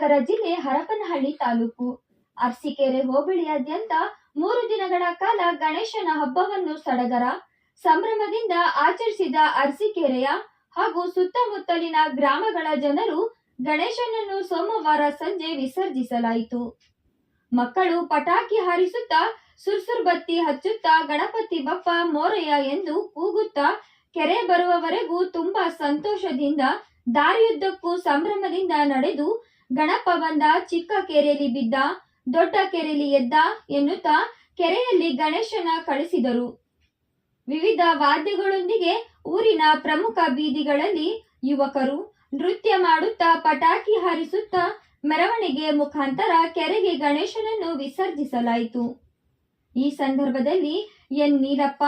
ವಿಜಯನಗರ ಜಿಲ್ಲೆ ಹರಪನಹಳ್ಳಿ ತಾಲೂಕು ಅರಸೀಕೆರೆ ಹೋಬಳಿಯಾದ್ಯಂತ 3 ದಿನಗಳ ಕಾಲ ಗಣೇಶನ ಹಬ್ಬವನ್ನು ಸಡಗರ ಸಂಭ್ರಮದಿಂದ ಆಚರಿಸಿದ ಅರಸೀಕೆರೆಯ ಹಾಗೂ ಸುತ್ತಮುತ್ತಲಿನ ಗ್ರಾಮಗಳ ಜನರು ಗಣೇಶನನ್ನು ಸೋಮವಾರ ಸಂಜೆ ವಿಸರ್ಜಿಸಲಾಯಿತು. ಮಕ್ಕಳು ಪಟಾಕಿ ಹಾರಿಸುತ್ತಾ ಸುರ್ಸುರ್ ಬತ್ತಿ ಹಚ್ಚುತ್ತಾ ಗಣಪತಿ ಬಪ್ಪ ಮೋರಯ್ಯ ಎಂದು ಕೂಗುತ್ತಾ ಕೆರೆ ಬರುವವರೆಗೂ ತುಂಬಾ ಸಂತೋಷದಿಂದ ದಾರಿಯುದ್ದಕ್ಕೂ ಸಂಭ್ರಮದಿಂದ ನಡೆದು ಗಣಪ ಬಂದ, ಚಿಕ್ಕ ಕೆರೆಯಲ್ಲಿ ಬಿದ್ದ, ದೊಡ್ಡ ಕೆರೆಯಲ್ಲಿ ಎದ್ದ ಎನ್ನುತ್ತಾ ಕೆರೆಯಲ್ಲಿ ಗಣೇಶನ ಕಳಿಸಿದರು. ವಿವಿಧ ವಾದ್ಯಗಳೊಂದಿಗೆ ಊರಿನ ಪ್ರಮುಖ ಬೀದಿಗಳಲ್ಲಿ ಯುವಕರು ನೃತ್ಯ ಮಾಡುತ್ತಾ ಪಟಾಕಿ ಹಾರಿಸುತ್ತಾ ಮೆರವಣಿಗೆ ಮುಖಾಂತರ ಕೆರೆಗೆ ಗಣೇಶನನ್ನು ವಿಸರ್ಜಿಸಲಾಯಿತು. ಈ ಸಂದರ್ಭದಲ್ಲಿ N Neelappa,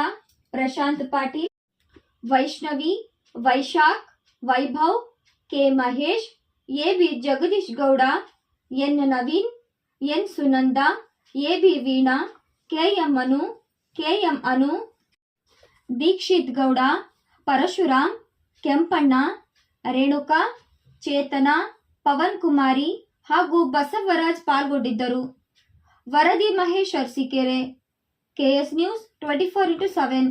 Prashanth Patil, Vaishnavi, Vaishakh, Vaibhav, K Mahesh, AB Jagadish Gowda, N Naveen, N Sunanda, AB Veena, KM Manu, KM Anu, Dikshith Gowda, Parashuram, Kempanna, Renuka, Chetana, Pavan Kumari ಹಾಗೂ ಬಸವರಾಜ್ ಪಾಲ್ಗೊಂಡಿದ್ದರು. ವರದಿ Mahesh Arsikere, KS news 24x7.